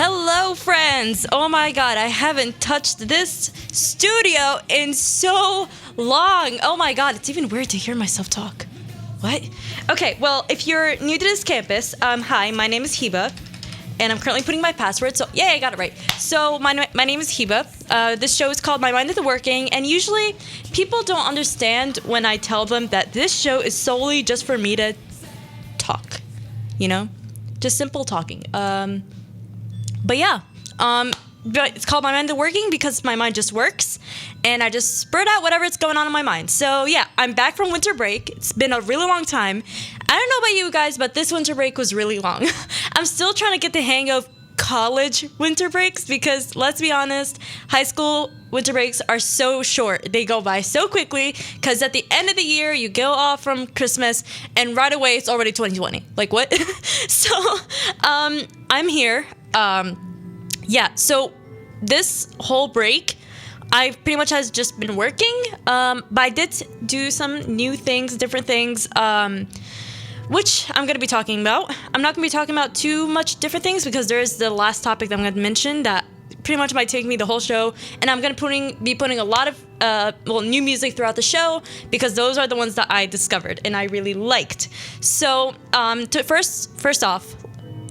Hello, friends! Oh my god, I haven't touched this studio in so long. Oh my god, it's even weird to hear myself talk. What? Okay, well, if you're new to this campus, hi, my name is Hiba, and I'm currently putting my password, so yay, I got it right. So my name is Hiba. This show is called My Mind is Working, and usually people don't understand when I tell them that this show is solely just for me to talk, you know? Just simple talking. But yeah, but it's called My Mind is Working because my mind just works, and I just spurt out whatever's going on in my mind. So yeah, I'm back from winter break. It's been a really long time. I don't know about you guys, but this winter break was really long. I'm still trying to get the hang of college winter breaks because, let's be honest, high school winter breaks are so short. They go by so quickly because at the end of the year, you go off from Christmas and right away it's already 2020. Like, what? So, I'm here. Yeah, so this whole break, I pretty much has just been working, but I did do some new things, different things, which I'm going to be talking about. I'm not going to be talking about too much different things because there is the last topic that I'm going to mention that pretty much might take me the whole show, and I'm going to be putting a lot of new music throughout the show because those are the ones that I discovered and I really liked. So first off,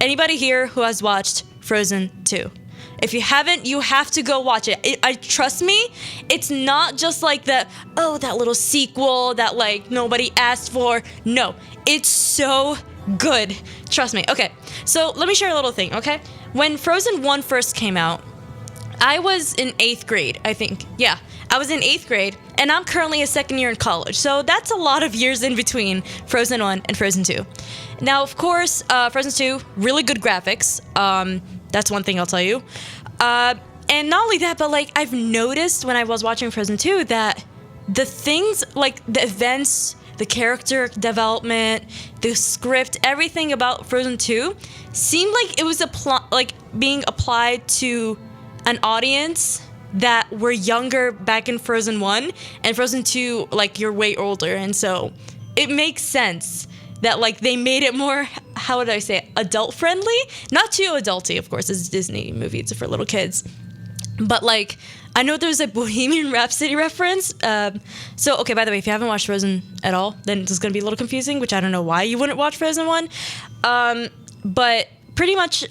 anybody here who has watched Frozen 2? If you haven't, you have to go watch it. I trust me, it's not just like that little sequel that like nobody asked for. No, it's so good. Trust me. Okay, so let me share a little thing, okay? When Frozen 1 first came out, I was in 8th grade, I think. Yeah, I was in 8th grade, and I'm currently a second year in college. So that's a lot of years in between Frozen 1 and Frozen 2. Now, of course, Frozen 2, really good graphics. That's one thing I'll tell you. And not only that, but like I've noticed when I was watching Frozen 2 that the things, like the events, the character development, the script, everything about Frozen 2 seemed like it was being applied to an audience that were younger back in Frozen 1, and Frozen 2, like, you're way older, and so it makes sense that like they made it more, how would I say, adult friendly? Not too adulty, of course. It's a Disney movie, it's for little kids. But like, I know there's a Bohemian Rhapsody reference. So, okay, by the way, if you haven't watched Frozen at all, then it's going to be a little confusing, which I don't know why you wouldn't watch Frozen 1. But pretty much,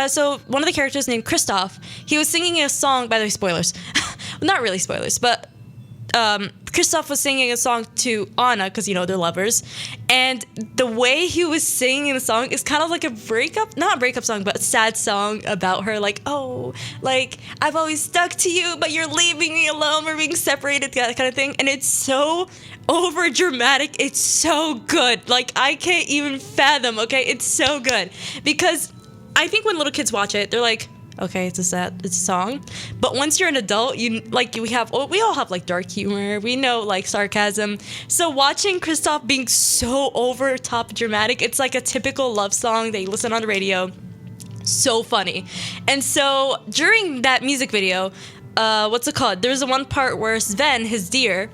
so one of the characters named Kristoff, he was singing a song, by the way, spoilers. Not really spoilers, but Kristoff was singing a song to Anna, because, you know, they're lovers, and the way he was singing the song is kind of like not a breakup song, but a sad song about her, like, oh, like, I've always stuck to you, but you're leaving me alone, we're being separated, that kind of thing, and it's so over dramatic, it's so good, like, I can't even fathom, okay, it's so good, because I think when little kids watch it, they're like, okay, it's a song. But once you're an adult, we all have like dark humor. We know like sarcasm. So watching Kristoff being so over top dramatic, it's like a typical love song that you listen on the radio. So funny. And so during that music video, what's it called? There's the one part where Sven, his deer,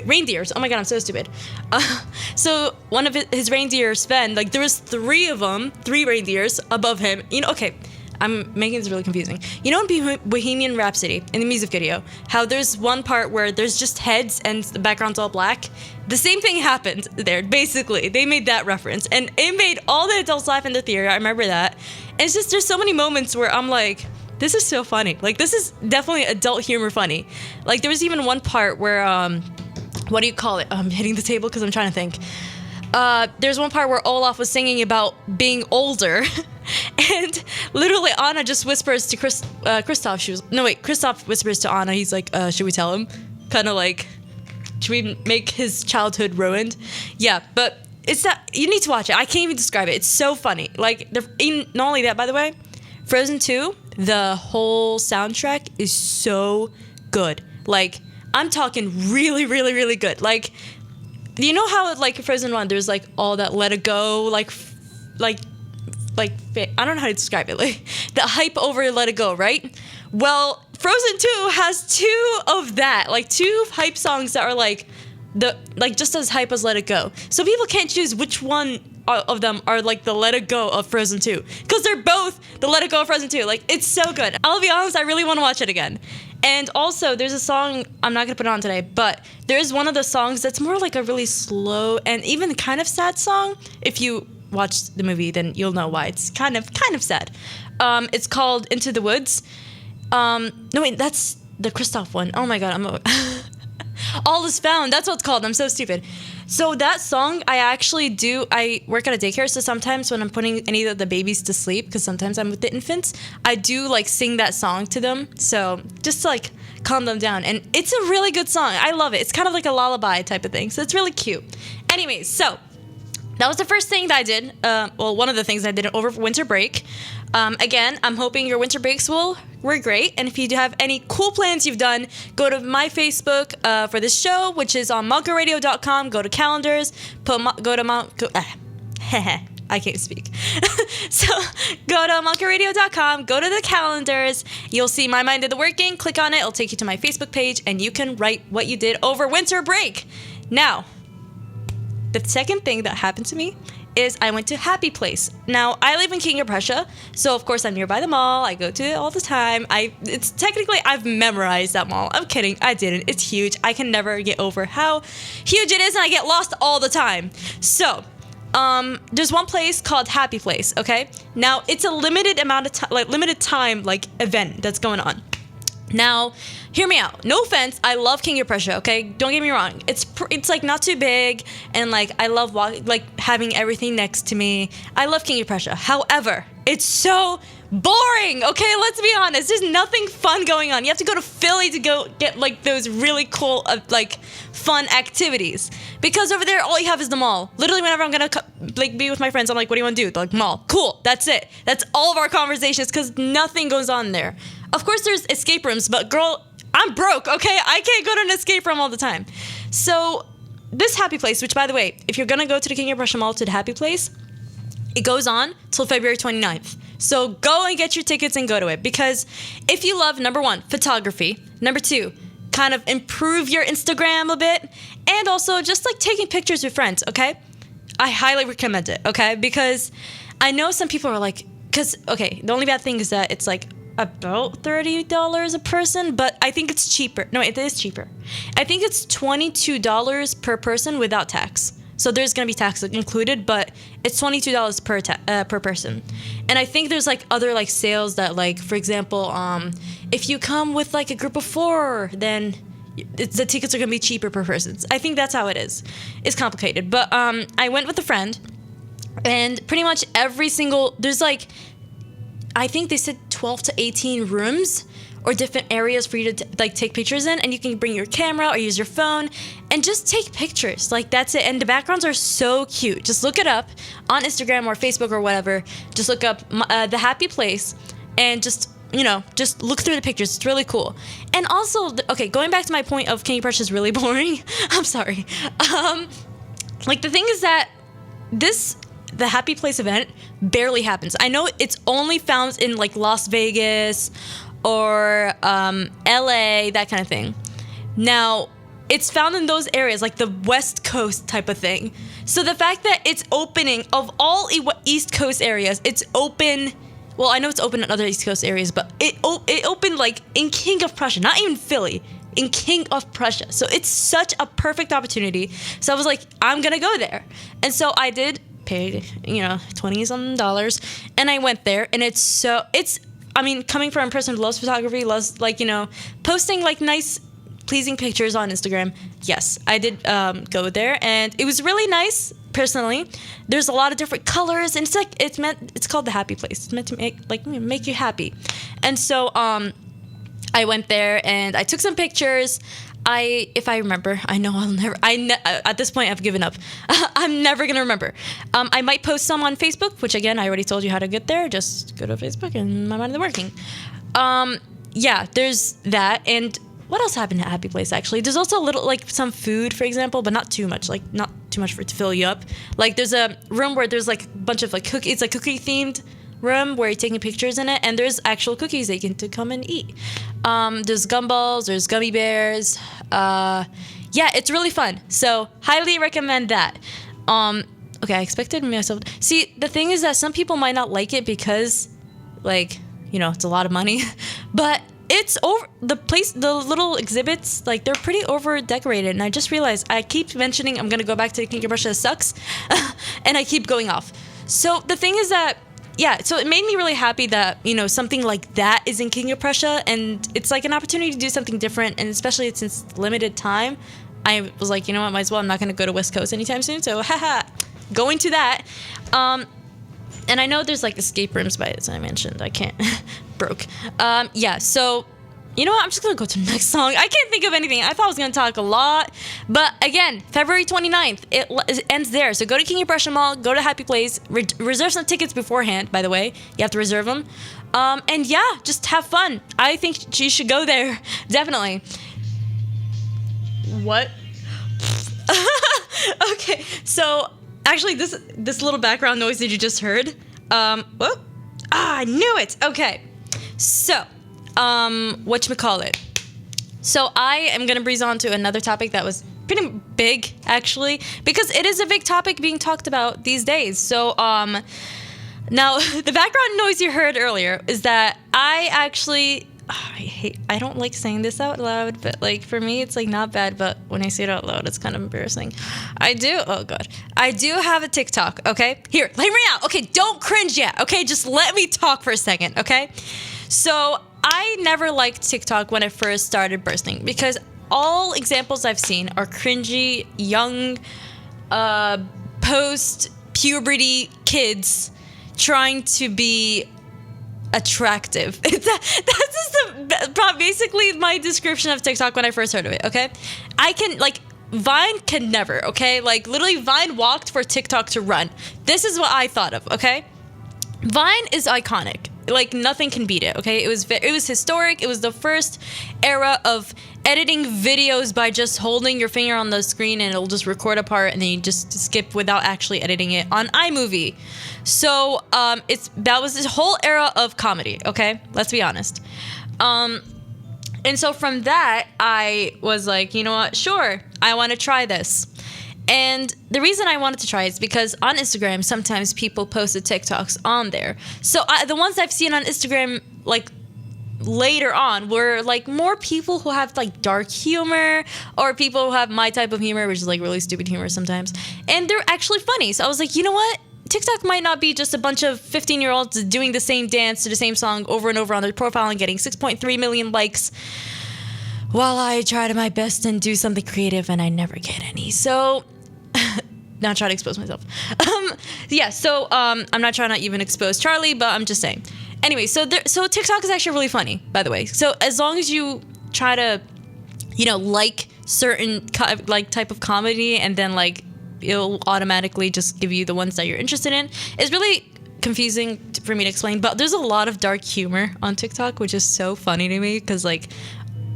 reindeers. Oh my god, I'm so stupid. So one of his reindeers, Sven, like there was three reindeers above him. You know, okay, I'm making this really confusing. You know in Bohemian Rhapsody, in the music video, how there's one part where there's just heads and the background's all black? The same thing happened there, basically. They made that reference, and it made all the adults laugh in the theater. I remember that. And it's just, there's so many moments where I'm like, this is so funny. Like, this is definitely adult humor funny. Like, there was even one part where, what do you call it? I'm hitting the table because I'm trying to think. There's one part where Olaf was singing about being older, and literally Anna just whispers to Kristoff. Kristoff whispers to Anna. He's like, should we tell him? Kind of like, should we make his childhood ruined? Yeah, but it's that, you need to watch it. I can't even describe it. It's so funny. Like, not only that, by the way, Frozen 2, the whole soundtrack is so good. Like, I'm talking really, really, really good. Like, you know how, like, Frozen 1, there's, like, all that Let It Go, like, I don't know how to describe it. Like, the hype over Let It Go, right? Well, Frozen 2 has two of that. Like, two hype songs that are, like, just as hype as Let It Go. So people can't choose which one of them are like the Let It Go of Frozen 2, because they're both the Let It Go of Frozen 2. Like, it's so good. I'll be honest, I really want to watch it again. And also, there's a song, I'm not gonna put it on today, but there's one of the songs that's more like a really slow and even kind of sad song. If you watch the movie, then you'll know why it's kind of sad. It's called Into the Woods. No wait, that's the Kristoff one. Oh my god, All Is Found. That's what it's called. I'm so stupid. So that song, I work at a daycare, so sometimes when I'm putting any of the babies to sleep, because sometimes I'm with the infants, I do like sing that song to them, so just to like calm them down. And it's a really good song. I love it. It's kind of like a lullaby type of thing, so it's really cute. Anyways, so that was the first thing that I did. One of the things I did over winter break. Again, I'm hoping your winter breaks were great. And if you do have any cool plans you've done, go to my Facebook for this show, which is on moncoradio.com. Go to calendars. I can't speak. So go to moncoradio.com. Go to the calendars. You'll see My Mind Did the Working. Click on it. It'll take you to my Facebook page, and you can write what you did over winter break. Now, the second thing that happened to me is I went to Happy Place. Now, I live in King of Prussia, so of course I'm nearby the mall. I go to it all the time. I've memorized that mall. I'm kidding, I didn't. It's huge. I can never get over how huge it is, and I get lost all the time. So, there's one place called Happy Place, okay? Now, it's a limited time event that's going on. Now, hear me out. No offense, I love King of Prussia, okay? Don't get me wrong. It's like not too big, and like I love having everything next to me. I love King of Prussia. However, it's so boring, okay? Let's be honest. There's nothing fun going on. You have to go to Philly to go get like those really cool fun activities, because over there all you have is the mall. Literally, whenever I'm gonna be with my friends, I'm like, what do you want to do? They're like, mall. Cool. That's it. That's all of our conversations, because nothing goes on there. Of course, there's escape rooms, but girl, I'm broke, okay? I can't go to an escape room all the time. So this Happy Place, which by the way, if you're gonna go to the King of Prussia Mall to the Happy Place, it goes on till February 29th. So go and get your tickets and go to it, because if you love, number one, photography, number two, kind of improve your Instagram a bit, and also just like taking pictures with friends, okay? I highly recommend it, okay? Because I know some people are like, the only bad thing is that it's like about $30 a person, but I think it's cheaper. No, it is cheaper. I think it's $22 per person without tax. So there's gonna be tax included, but it's $22 per person. And I think there's like other like sales that, like, for example, if you come with like a group of 4, then the tickets are gonna be cheaper per person. I think that's how it is. It's complicated, but I went with a friend, and pretty much there's like, I think they said 12 to 18 rooms or different areas for you to take pictures in, and you can bring your camera or use your phone and just take pictures. Like, that's it. And the backgrounds are so cute. Just look it up on Instagram or Facebook or whatever. Just look up the Happy Place, and just look through the pictures. It's really cool. And also, going back to my point of King of Prussia is really boring. I'm sorry. The thing is that the Happy Place event barely happens. I know it's only found in like Las Vegas or LA, that kind of thing. Now, it's found in those areas, like the West Coast type of thing. So the fact that it's opening, of all East Coast areas, it's open. Well, I know it's open in other East Coast areas, but it opened like in King of Prussia, not even Philly, in King of Prussia. So it's such a perfect opportunity. So I was like, I'm gonna go there. And so I did pay, $20-some, and I went there, and coming from a person who loves photography, loves posting like nice, pleasing pictures on Instagram. Yes, I did go there, and it was really nice. Personally, there's a lot of different colors, and it's called the Happy Place. It's meant to make you happy. And so I went there and I took some pictures. If I remember, I know I'll never. At this point, I've given up. I'm never gonna remember. I might post some on Facebook, which again, I already told you how to get there. Just go to Facebook and My Mind Is Working. Yeah, there's that. And what else happened at Happy Place? Actually, there's also a little some food, for example, but not too much. Not too much for it to fill you up. There's a room where there's a bunch of cookies. It's a cookie themed room where you're taking pictures in it, and there's actual cookies that you can come and eat. There's gumballs, there's gummy bears. yeah, it's really fun. So highly recommend that. Okay, I expected myself. See, the thing is that some people might not like it because, like, you know, it's a lot of money, but it's over the little exhibits, like they're pretty over decorated. And I just realized I keep mentioning I'm gonna go back to the King of Prussia sucks, and I keep going off. So the thing is that, yeah, so it made me really happy that, you know, something like that is in King of Prussia, and it's like an opportunity to do something different, and especially since limited time, I was like, you know what, might as well. I'm not gonna go to West Coast anytime soon, so haha, going to that. And I know there's like escape rooms by it, as I mentioned. I can't. Broke. Yeah, so, you know what? I'm just going to go to the next song. I can't think of anything. I thought I was going to talk a lot. But again, February 29th, it ends there. So go to King of Prussia Mall, go to Happy Place, reserve some tickets beforehand, by the way. You have to reserve them. And yeah, just have fun. I think you should go there. Definitely. What? Okay, so actually, this little background noise that you just heard, whoop, I knew it. Okay, so, whatchamacallit. So I am gonna breeze on to another topic that was pretty big, actually, because it is a big topic being talked about these days. So, now the background noise you heard earlier is that I actually. I don't like saying this out loud, but like for me it's like not bad, but when I say it out loud it's kind of embarrassing. I do have a TikTok, okay? Here, hear me out. Okay, don't cringe yet, okay? Just let me talk for a second, okay? So I never liked TikTok when it first started bursting because all examples I've seen are cringy, young, post-puberty kids trying to be attractive. That's just basically my description of TikTok when I first heard of it, okay? Vine can never, okay? Like, literally, Vine walked for TikTok to run. This is what I thought of, okay? Vine is iconic. Like, nothing can beat it, okay? It was historic. It was the first era of editing videos by just holding your finger on the screen and it'll just record a part and then you just skip without actually editing it on iMovie. So, that was this whole era of comedy, okay? Let's be honest. And so from that, I was like, you know what? Sure, I want to try this. And the reason I wanted to try it is because on Instagram, sometimes people posted TikToks on there. So the ones I've seen on Instagram, like, later on were like more people who have like dark humor or people who have my type of humor, which is like really stupid humor sometimes. And they're actually funny. So I was like, you know what? TikTok might not be just a bunch of 15-year-olds doing the same dance to the same song over and over on their profile and getting 6.3 million likes while I try to my best and do something creative and I never get any. So, not trying to expose myself. Yeah, so I'm not trying to even expose Charlie, but I'm just saying. Anyway, so TikTok is actually really funny, by the way. So as long as you try to, you know, like certain type of comedy and then like it'll automatically just give you the ones that you're interested in. It's really confusing for me to explain, but there's a lot of dark humor on TikTok, which is so funny to me because, like,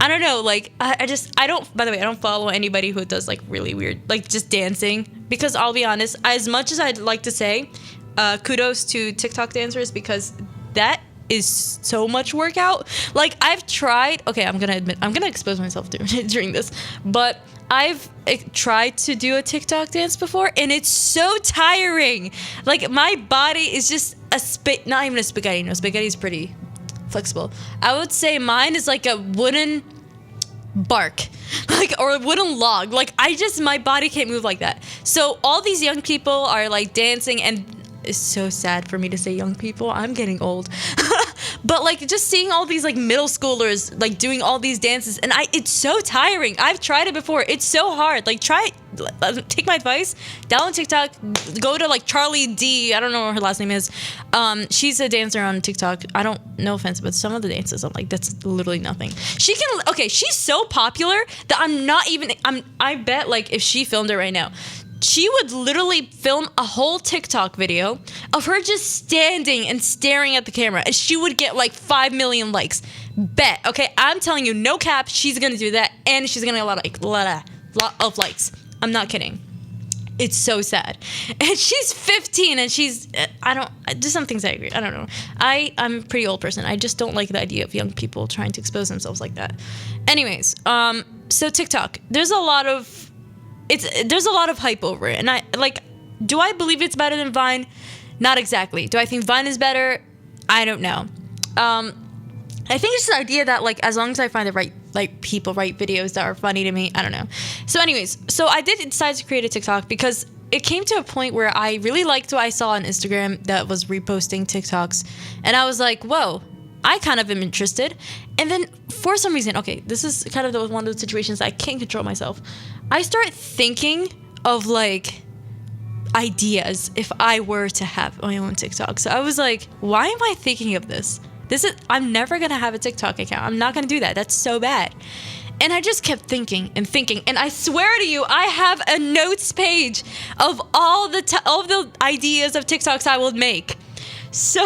I don't know, like, I don't, by the way, I don't follow anybody who does, like, really weird, like, just dancing, because I'll be honest, as much as I'd like to say, kudos to TikTok dancers, because that is so much workout. Like, I've tried, okay, I'm gonna expose myself during this, but I've tried to do a TikTok dance before, and it's so tiring. Like, my body is just not even a spaghetti. No, spaghetti is pretty flexible. I would say mine is like a wooden bark, like, or a wooden log. Like, my body can't move like that. So all these young people are like dancing, and it's so sad for me to say young people. I'm getting old. But like just seeing all these like middle schoolers like doing all these dances, and it's so tiring. I've tried it before. It's so hard. Like, take my advice. Download TikTok. Go to like Charlie D. I don't know what her last name is. She's a dancer on TikTok. I don't, no offense, but some of the dances I'm like, that's literally nothing. She's so popular that I bet like if she filmed it right now, she would literally film a whole TikTok video of her just standing and staring at the camera, and she would get like 5 million likes. Bet, okay? I'm telling you, no cap, she's gonna do that, and she's gonna get a lot of likes. I'm not kidding. It's so sad. And she's 15 and she's, just some things I agree. I don't know. I'm a pretty old person. I just don't like the idea of young people trying to expose themselves like that. Anyways, so TikTok, there's a lot of hype over it. And do I believe it's better than Vine? Not exactly. Do I think Vine is better? I don't know. I think it's the idea that like as long as I find the right people, right videos that are funny to me, I don't know. So anyways, so I did decide to create a TikTok because it came to a point where I really liked what I saw on Instagram that was reposting TikToks, and I was like, whoa, I kind of am interested. And then for some reason, okay, this is kind of one of those situations that I can't control myself. I start thinking of like ideas if I were to have my own TikTok. So I was like, why am I thinking of this? I'm never gonna have a TikTok account. I'm not gonna do that. That's so bad. And I just kept thinking and thinking, and I swear to you, I have a notes page of all the ideas of TikToks I would make. So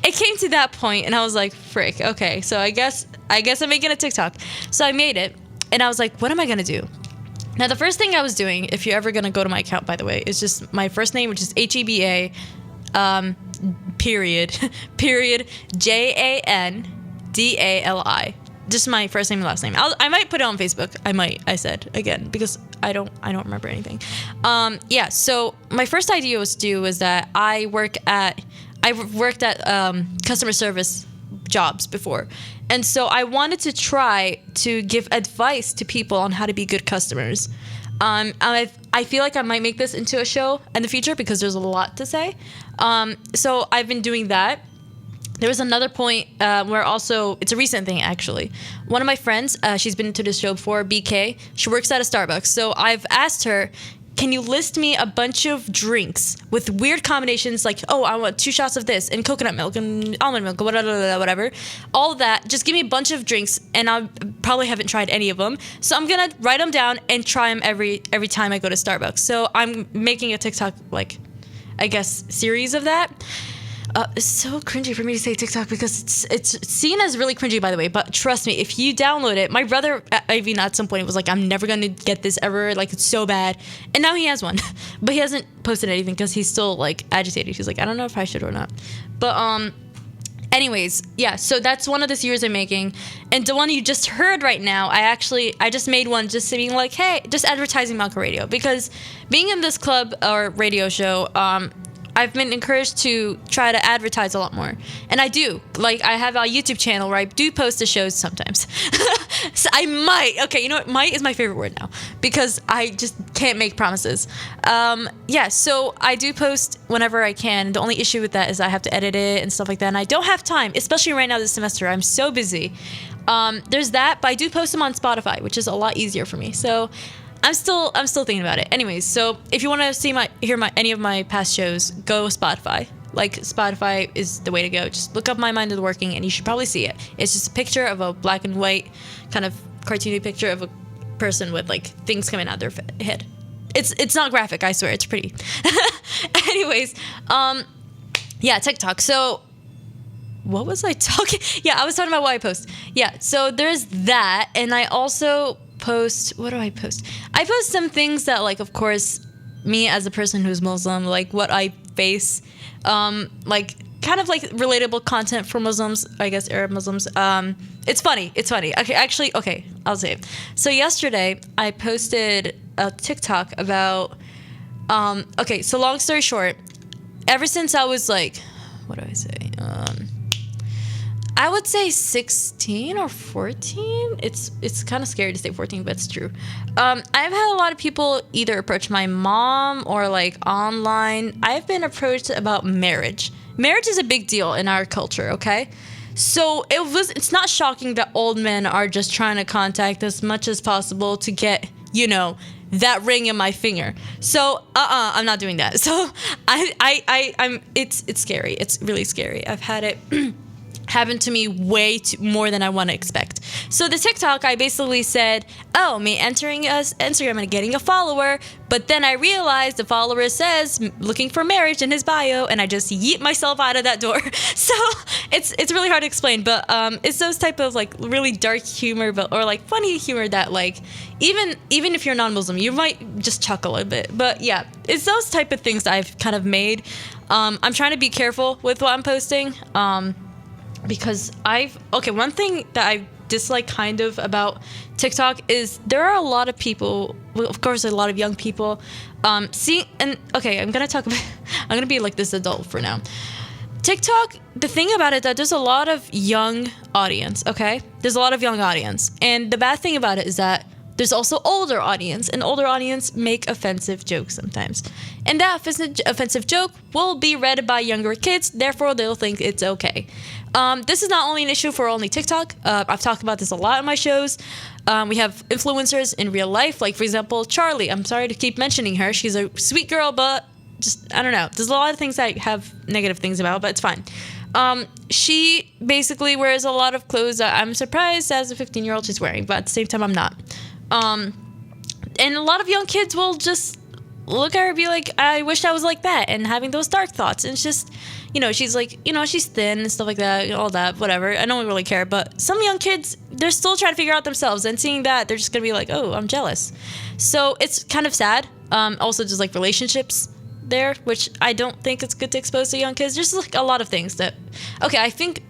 it came to that point, and I was like, frick, okay, so I guess I'm making a TikTok. So I made it, and I was like, what am I gonna do? Now, the first thing I was doing, if you're ever gonna go to my account, by the way, is just my first name, which is HEBA, period JANDALI. Just my first name and last name. I might put it on Facebook. I said again because I don't remember anything. Yeah. So my first idea was that I worked at customer service jobs before, and so I wanted to try to give advice to people on how to be good customers. I feel like I might make this into a show in the future because there's a lot to say. So I've been doing that. There was another point where also, it's a recent thing actually. One of my friends, she's been to this show before, BK, she works at a Starbucks. So I've asked her, can you list me a bunch of drinks with weird combinations like, oh, I want 2 shots of this and coconut milk and almond milk, whatever. All of that. Just give me a bunch of drinks, and I probably haven't tried any of them. So I'm going to write them down and try them every time I go to Starbucks. So I'm making a TikTok, like, I guess, series of that. It's so cringy for me to say TikTok because it's seen as really cringy, by the way. But trust me, if you download it, my brother, even at some point, was like, I'm never going to get this ever. Like, it's so bad. And now he has one. But he hasn't posted anything because he's still, like, agitated. He's like, I don't know if I should or not. But, anyways, yeah. So that's one of the series I'm making. And the one you just heard right now, I just made one just being like, hey, just advertising Montco Radio. Because being in this club or radio show, I've been encouraged to try to advertise a lot more. And I do. Like, I have a YouTube channel where I do post the shows sometimes. So I might. Okay, you know what? Might is my favorite word now. Because I just can't make promises. Yeah, so I do post whenever I can. The only issue with that is I have to edit it and stuff like that. And I don't have time, especially right now this semester. I'm so busy. There's that. But I do post them on Spotify, which is a lot easier for me. So I'm still thinking about it. Anyways, so if you want to hear any of my past shows, go Spotify. Like, Spotify is the way to go. Just look up My Mind is Working, and you should probably see it. It's just a picture of a black and white kind of cartoony picture of a person with like things coming out their head. It's not graphic, I swear. It's pretty. Anyways, yeah, TikTok. So what was I talking? Yeah, I was talking about what I post. Yeah, so there's that, and I also post, what do I post? I post some things that, like, of course, me as a person who's Muslim, like what I face, like kind of like relatable content for Muslims, I guess Arab Muslims. It's funny. Okay, I'll say it. So yesterday I posted a TikTok about, okay, so long story short, ever since I was like, what do I say? I would say 16 or 14. It's kind of scary to say 14, but it's true. I've had a lot of people either approach my mom or like online. I've been approached about marriage. Marriage is a big deal in our culture, okay? So it's not shocking that old men are just trying to contact as much as possible to get, that ring in my finger. So I'm not doing that. So it's scary. It's really scary. I've had it happened to me way more than I want to expect. So the TikTok, I basically said, oh, me entering Instagram and getting a follower, but then I realized the follower says looking for marriage in his bio, and I just yeet myself out of that door. So it's really hard to explain, but it's those type of like really dark humor, or like funny humor that like even if you're non-Muslim, you might just chuckle a bit. But yeah, it's those type of things that I've kind of made. I'm trying to be careful with what I'm posting. Because one thing that I dislike kind of about TikTok is there are a lot of people, well, of course, a lot of young people, I'm gonna be like this adult for now. TikTok, the thing about it that there's a lot of young audience, okay? There's a lot of young audience. And the bad thing about it is that there's also older audience, and older audience make offensive jokes sometimes. And that offensive joke will be read by younger kids, therefore they'll think it's okay. This is not only an issue for only TikTok. I've talked about this a lot in my shows. We have influencers in real life, like for example, Charlie. I'm sorry to keep mentioning her. She's a sweet girl, but just, I don't know. There's a lot of things I have negative things about, but it's fine. She basically wears a lot of clothes that I'm surprised as a 15-year-old she's wearing, but at the same time, I'm not. And a lot of young kids will just look at her and be like, I wish I was like that, and having those dark thoughts. And it's just, she's like, she's thin and stuff like that, all that, whatever. I don't really care. But some young kids, they're still trying to figure out themselves, and seeing that, they're just going to be like, oh, I'm jealous. So it's kind of sad. Also, just like relationships there, which I don't think it's good to expose to young kids. There's like a lot of things that, okay, I think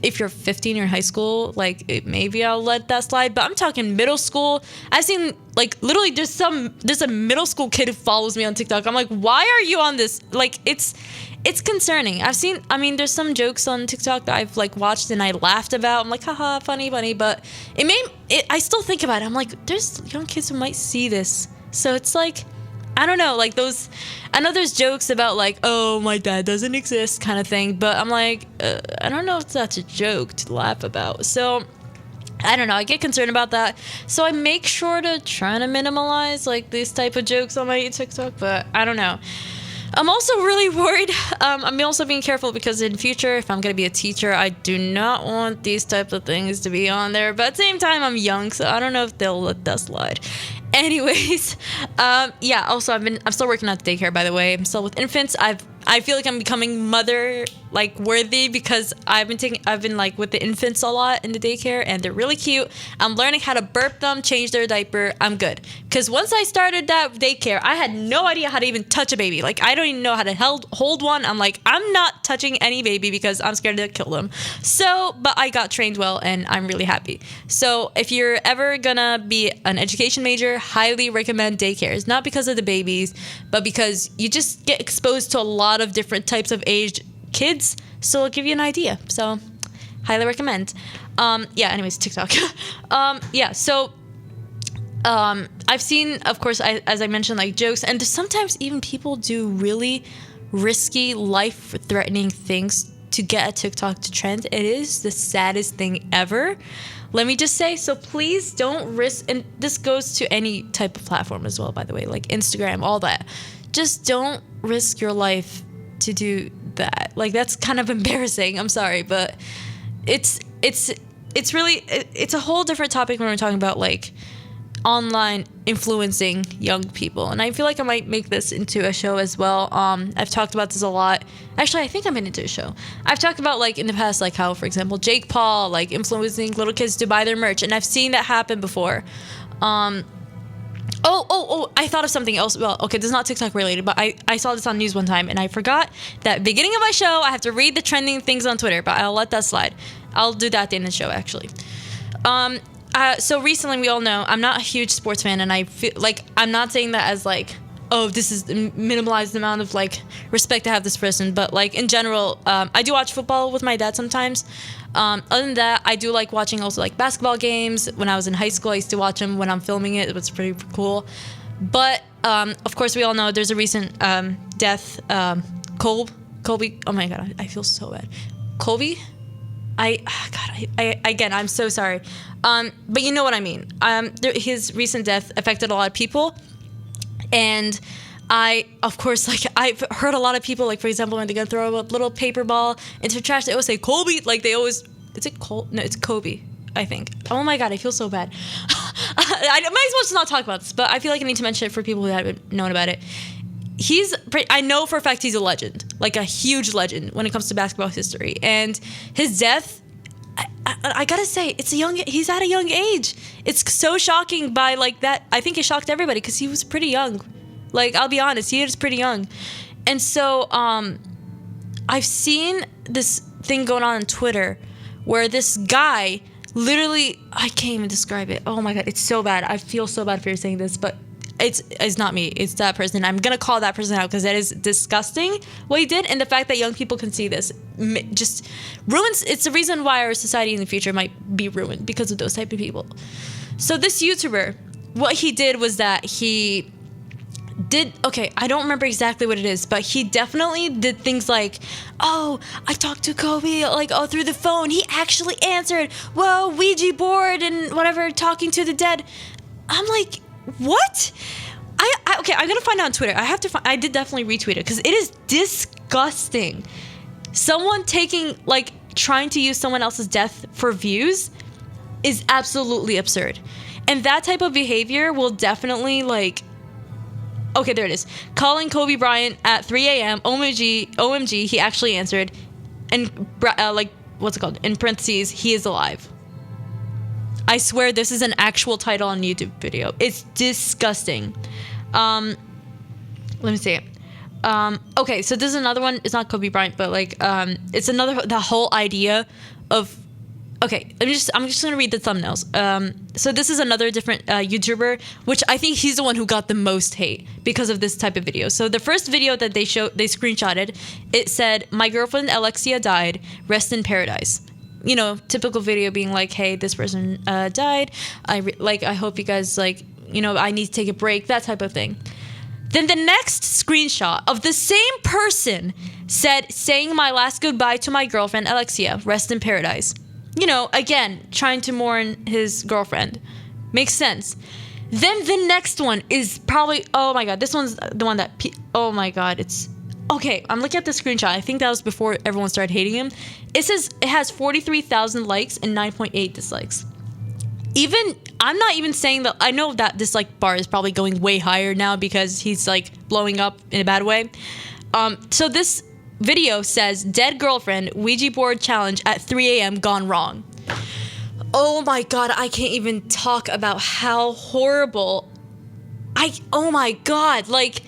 if you're 15 or in high school, like maybe I'll let that slide. But I'm talking middle school. I've seen like literally there's a middle school kid who follows me on TikTok. I'm like, why are you on this? Like it's concerning. There's some jokes on TikTok that I've like watched and I laughed about. I'm like, haha, funny. But I still think about it. I'm like, there's young kids who might see this. So it's like, I don't know, like I know there's jokes about like, oh, my dad doesn't exist kind of thing, but I'm like, I don't know if that's a joke to laugh about. So I don't know, I get concerned about that. So I make sure to try to minimize like these type of jokes on my TikTok, but I don't know. I'm also really worried. I'm also being careful because in future, if I'm going to be a teacher, I do not want these type of things to be on there. But at the same time, I'm young, so I don't know if they'll let that slide. Anyways, also I'm still working at daycare, by the way. I'm still with infants. I feel like I'm becoming mother like worthy because I've been like with the infants a lot in the daycare, and they're really cute. I'm learning how to burp them, change their diaper. I'm good. Because once I started that daycare, I had no idea how to even touch a baby. Like I don't even know how to hold one. I'm like, I'm not touching any baby because I'm scared to kill them. So, but I got trained well, and I'm really happy. So if you're ever gonna be an education major, highly recommend daycares. Not because of the babies, but because you just get exposed to a lot of different types of aged kids, so it'll give you an idea. So highly recommend. Anyways, TikTok. I've seen, of course, as I mentioned, like jokes, and sometimes even people do really risky, life-threatening things to get a TikTok to trend. It is the saddest thing ever. Let me just say, so please don't risk, and this goes to any type of platform as well, by the way, like Instagram, all that. Just don't risk your life to do that. Like, that's kind of embarrassing. I'm sorry, but it's a whole different topic when we're talking about like online influencing young people, and I feel like I might make this into a show as well. I've talked about this a lot. Actually, I think I'm into a show. I've talked about like in the past, like how, for example, Jake Paul like influencing little kids to buy their merch, and I've seen that happen before. I thought of something else. Well, okay, this is not TikTok related, but I saw this on news one time, and I forgot that beginning of my show, I have to read the trending things on Twitter, but I'll let that slide. I'll do that at the end of the show, actually. So recently, we all know I'm not a huge sports fan, and I feel like I'm not saying that as like, oh, this is minimalized amount of like respect to have this person, but like in general, I do watch football with my dad sometimes. Other than that, I do like watching also like basketball games. When I was in high school, I used to watch them when I'm filming it. It was pretty cool. But of course, we all know there's a recent death. Colby. Oh my god, I feel so bad. Colby. Again, I'm so sorry. But you know what I mean. His recent death affected a lot of people, and Of course, like, I've heard a lot of people, like, for example, when they're gonna throw a little paper ball into trash, they always say Kobe. Like, they always, is it Cole? No, it's Kobe, I think. Oh my God, I feel so bad. I might as well just not talk about this, but I feel like I need to mention it for people who haven't known about it. I know for a fact he's a legend, like a huge legend when it comes to basketball history. And his death, I gotta say, he's at a young age. It's so shocking by like that. I think it shocked everybody because he was pretty young. Like, I'll be honest, he is pretty young. And so I've seen this thing going on Twitter where this guy literally, I can't even describe it. Oh my God, it's so bad. I feel so bad for saying this, but it's not me. It's that person. I'm going to call that person out because that is disgusting what he did. And the fact that young people can see this just ruins, it's the reason why our society in the future might be ruined because of those type of people. So this YouTuber, what he did was that he did, okay, I don't remember exactly what it is, but he definitely did things like, oh, I talked to Kobe, like, oh, through the phone. He actually answered, whoa, Ouija board and whatever, talking to the dead. I'm like, what? Okay, I'm gonna find out on Twitter. I did definitely retweet it because it is disgusting. Someone trying to use someone else's death for views is absolutely absurd. And that type of behavior will definitely, like, okay, there it is. Calling Kobe Bryant at 3 a.m. OMG, he actually answered. And, what's it called? In parentheses, he is alive. I swear this is an actual title on YouTube video. It's disgusting. Let me see it. Okay, so this is another one. It's not Kobe Bryant, but like, it's the whole idea of, okay, I'm just gonna read the thumbnails. So this is another different YouTuber, which I think he's the one who got the most hate because of this type of video. So the first video that they screenshotted, it said, "My girlfriend Alexia died. Rest in paradise." You know, typical video being like, "Hey, this person died. I hope you guys I need to take a break," that type of thing. Then the next screenshot of the same person said, "Saying my last goodbye to my girlfriend Alexia. Rest in paradise." You know, again, trying to mourn his girlfriend. Makes sense. Then the next one is probably, oh my God, this one's the one that, oh my God, it's, okay, I'm looking at the screenshot. I think that was before everyone started hating him. It says it has 43,000 likes and 9.8 dislikes. I'm not even saying that, I know that dislike bar is probably going way higher now because he's like blowing up in a bad way. So this video says, "Dead girlfriend, Ouija board challenge at 3 a.m. gone wrong." Oh my God, I can't even talk about how horrible. Oh my God, like,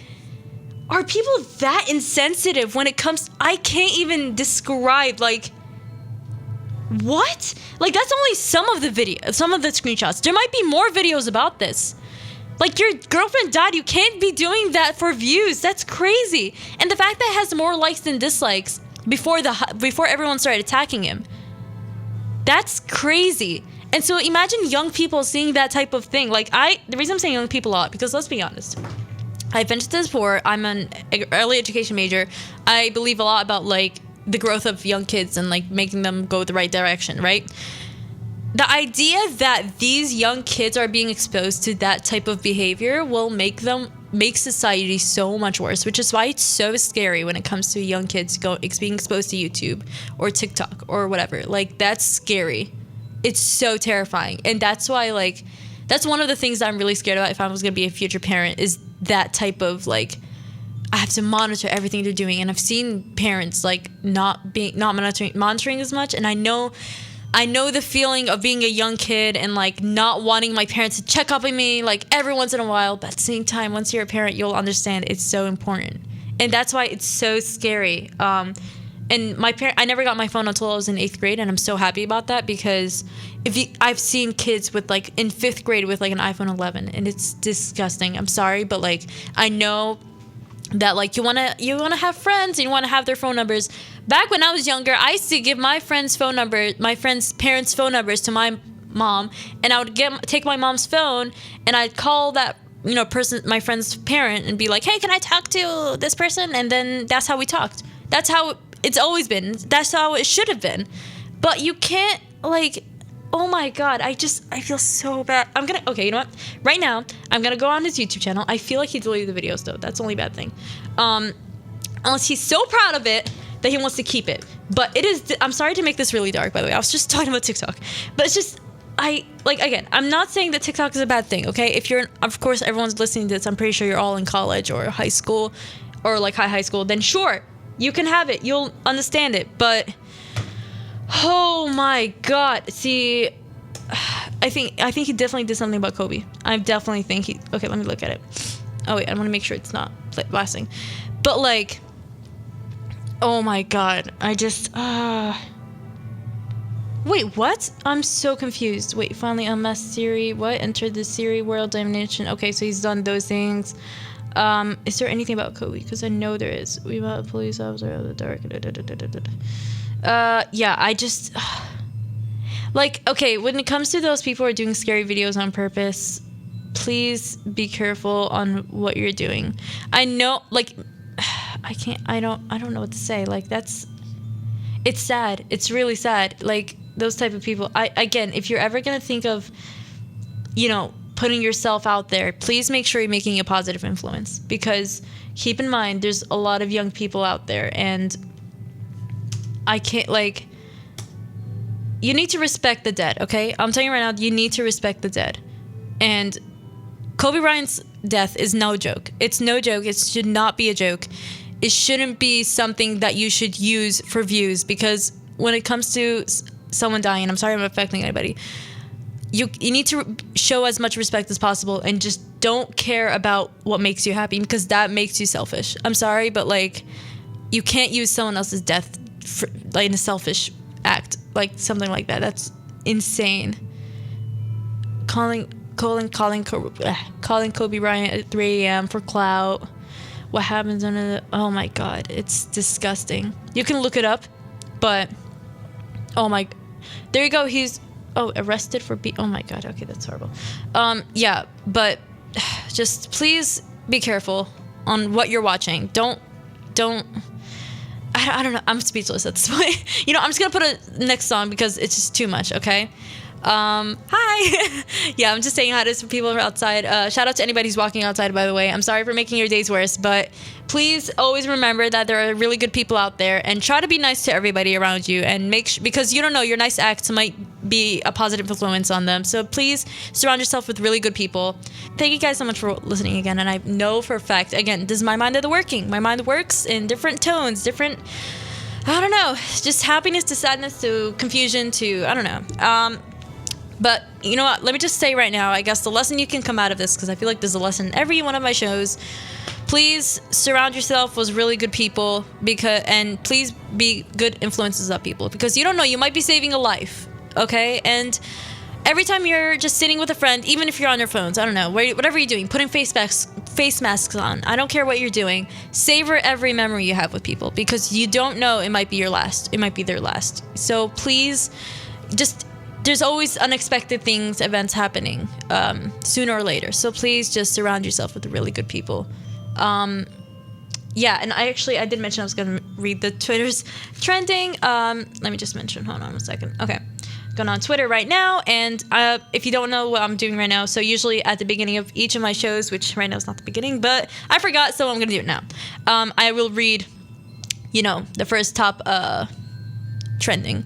are people that insensitive when it comes, I can't even describe, like, what? Like, that's only some of the screenshots. There might be more videos about this. Like, your girlfriend died, you can't be doing that for views. That's crazy. And the fact that it has more likes than dislikes before everyone started attacking him, that's crazy. And so imagine young people seeing that type of thing. Like, the reason I'm saying young people a lot, because let's be honest, I've mentioned this before, I'm an early education major. I believe a lot about, like, the growth of young kids and, like, making them go the right direction, right? The idea that these young kids are being exposed to that type of behavior will make society so much worse, which is why it's so scary when it comes to young kids being exposed to YouTube or TikTok or whatever. Like, that's scary. It's so terrifying. And that's why, like, that's one of the things that I'm really scared about if I was going to be a future parent, is that type of, like, I have to monitor everything they're doing. And I've seen parents, like, not monitoring as much. And I know the feeling of being a young kid and, like, not wanting my parents to check up on me, like, every once in a while. But at the same time, once you're a parent, you'll understand it's so important. And that's why it's so scary. And I never got my phone until I was in 8th grade, and I'm so happy about that, because I've seen kids with, like, in 5th grade with, like, an iPhone 11, and it's disgusting. I'm sorry, but, like, I know that, like, you wanna have friends and you wanna have their phone numbers. Back when I was younger, I used to give my friends' parents' phone numbers to my mom, and I would take my mom's phone and I'd call that person, my friend's parent, and be like, "Hey, can I talk to this person?" And then that's how we talked. That's how it's always been. That's how it should have been. But you can't, like, oh my God, I feel so bad. Okay, you know what? Right now, I'm gonna go on his YouTube channel. I feel like he deleted the videos though. That's the only bad thing. Unless he's so proud of it that he wants to keep it. But I'm sorry to make this really dark, by the way. I was just talking about TikTok. But it's just, again, I'm not saying that TikTok is a bad thing, okay? If of course, everyone's listening to this, I'm pretty sure you're all in college or high school or like high school, then sure, you can have it. You'll understand it. But, oh my God. See, I think he definitely did something about Kobe. I definitely think okay, let me look at it. Oh wait, I want to make sure it's not blasting. But like, oh my God, I just, wait, what? I'm so confused. Wait, finally unmasked Siri. What? Entered the Siri world dimension. Okay, so he's done those things. Is there anything about Kobe? Because I know there is. We met a police officer out of the dark. Yeah, I just, like, okay, when it comes to those people who are doing scary videos on purpose, please be careful on what you're doing. I know, like, I don't know what to say. Like, it's sad. It's really sad. Like, those type of people. Again, if you're ever going to think of, putting yourself out there, please make sure you're making a positive influence, because keep in mind, there's a lot of young people out there, and I can't, like, you need to respect the dead, okay? I'm telling you right now, you need to respect the dead. And Kobe Bryant's death is no joke. It's no joke. It should not be a joke. It shouldn't be something that you should use for views, because when it comes to someone dying, I'm sorry I'm affecting anybody, you need to show as much respect as possible and just don't care about what makes you happy, because that makes you selfish. I'm sorry, but like, you can't use someone else's death for, like, in a selfish act, like something like that. That's insane. Calling Kobe Bryant at 3 a.m. for clout. What happens under the... Oh my God, it's disgusting. You can look it up, but... Oh my... There you go, he's... Oh, arrested for oh my God, okay, that's horrible. Yeah, but just please be careful on what you're watching. Don't... I don't know, I'm speechless at this point. I'm just gonna put a next song because it's just too much, okay? Hi. Yeah, I'm just saying hi to some people outside. Shout out to anybody who's walking outside, by the way. I'm sorry for making your days worse, but please always remember that there are really good people out there, and try to be nice to everybody around you, and because you don't know, your nice acts might be a positive influence on them. So please surround yourself with really good people. Thank you guys so much for listening again. And I know for a fact, again, this is my mind working. My mind works in different tones, different, I don't know, just happiness to sadness to confusion to, I don't know. But you know what? Let me just say right now, I guess the lesson you can come out of this, because I feel like there's a lesson in every one of my shows. Please surround yourself with really good people, and please be good influences on people, because you don't know, you might be saving a life, okay? And every time you're just sitting with a friend, even if you're on your phones, I don't know, whatever you're doing, putting face masks on, I don't care what you're doing, savor every memory you have with people, because you don't know, it might be your last, it might be their last. So please, there's always unexpected events happening, sooner or later. So please just surround yourself with really good people. Yeah, and I did mention I was going to read the Twitter's trending. Let me just mention, hold on a second. Okay, going on Twitter right now. And if you don't know what I'm doing right now, so usually at the beginning of each of my shows, which right now is not the beginning, but I forgot, so I'm going to do it now. I will read, the first top trending.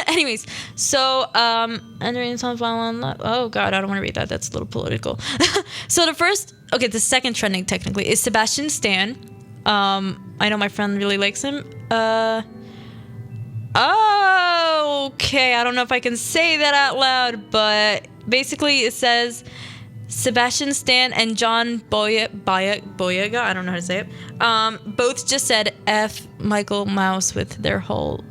Anyways, so entering some final. Oh God, I don't want to read that. That's a little political. So the second trending technically is Sebastian Stan. I know my friend really likes him. Okay, I don't know if I can say that out loud, but basically it says Sebastian Stan and John Boyega, I don't know how to say it, both just said F Michael Mouse with their whole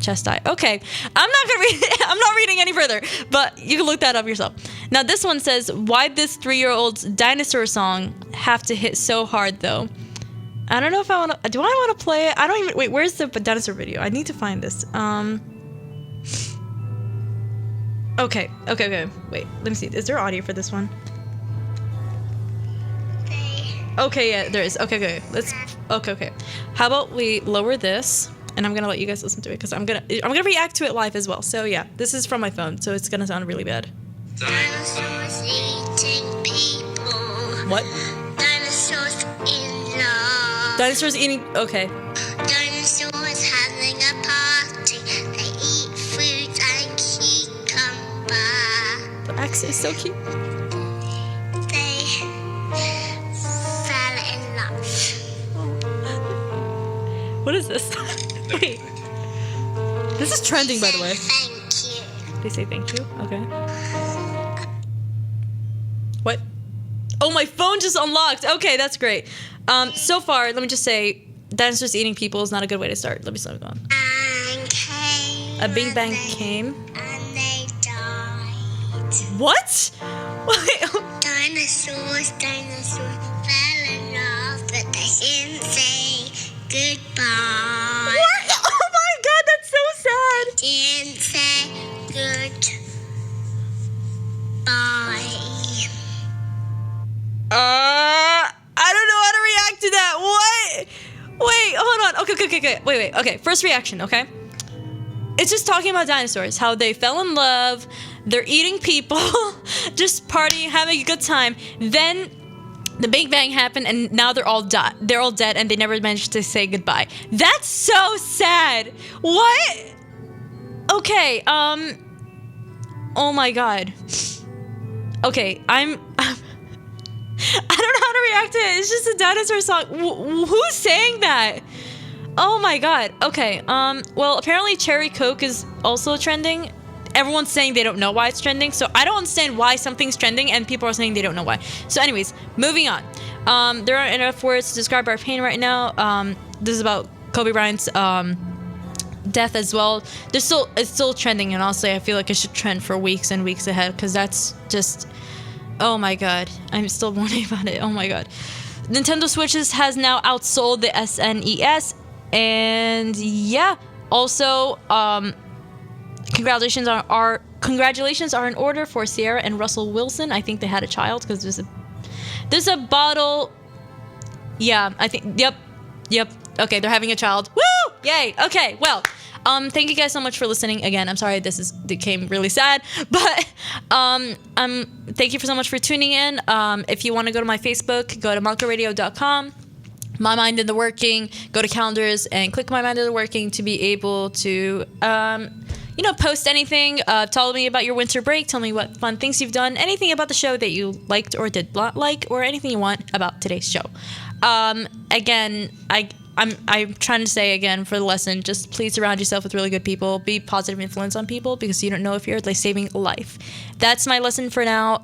chest eye. Okay, I'm not reading any further, but you can look that up yourself. Now this one says, why'd this 3-year-old's dinosaur song have to hit so hard though? I don't know if I want to play it? Wait, where's the dinosaur video? I need to find this. Okay, wait, let me see. Is there audio for this one? Okay, yeah, there is. Okay. Okay. How about we lower this? and I'm gonna let you guys listen to it because I'm gonna react to it live as well. So yeah, this is from my phone, so it's gonna sound really bad. Dinosaurs eating people. What? Dinosaurs in love. Dinosaurs eating. Okay. Dinosaurs having a party. They eat fruit and cucumber. The accent is so cute. They fell in love. What is this? Wait. This is trending, by the way. Thank you. They say thank you. Okay. What? Oh, my phone just unlocked. Okay, that's great. So far, let me just say, dinosaurs eating people is not a good way to start. Let me slow down. A big bang came. And they died. What? Wait. Dinosaurs fell in love, but they didn't say goodbye. What? Oh my god, that's so sad. Didn't say goodbye. I don't know how to react to that. What? Wait, hold on. Okay. Wait. Okay, first reaction, okay? It's just talking about dinosaurs, how they fell in love, they're eating people, just partying, having a good time. Then the Big Bang happened, and now they're all dead. They're all dead, and they never managed to say goodbye. That's so sad. What? Okay. Oh my god. Okay, I don't know how to react to it. It's just a dinosaur song. Who's saying that? Oh my god. Okay. Well, apparently Cherry Coke is also trending. Everyone's saying they don't know why it's trending. So I don't understand why something's trending and people are saying they don't know why. So anyways, moving on. There aren't enough words to describe our pain right now. This is about Kobe Bryant's death as well. It's still trending, and honestly, I feel like it should trend for weeks and weeks ahead because that's just. Oh my god, I'm still mourning about it. Oh my god. Nintendo Switches has now outsold the SNES, and yeah. Also, congratulations are in order for Sierra and Russell Wilson. I think they had a child because there's a bottle. Yeah, I think. Yep. Okay, they're having a child. Woo! Yay. Okay. Well. Thank you guys so much for listening. Again, I'm sorry it became really sad, but thank you so much for tuning in. If you want to go to my Facebook, go to moncoradio.com. My Mind in the Working. Go to calendars and click My Mind in the Working to be able to post anything. Tell me about your winter break. Tell me what fun things you've done. Anything about the show that you liked or did not like, or anything you want about today's show. Again, I'm trying to say again for the lesson, just please surround yourself with really good people. Be positive influence on people because you don't know if you're like saving a life. That's my lesson for now.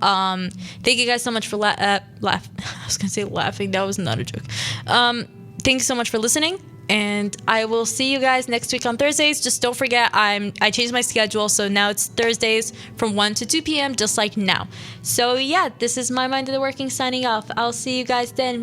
Thank you guys so much for I was gonna say laughing. That was not a joke. Thank you so much for listening, and I will see you guys next week on Thursdays. Just don't forget, I changed my schedule, so now it's Thursdays from 1 to 2 p.m. just like now. So yeah, this is My Mind in the Working signing off. I'll see you guys then.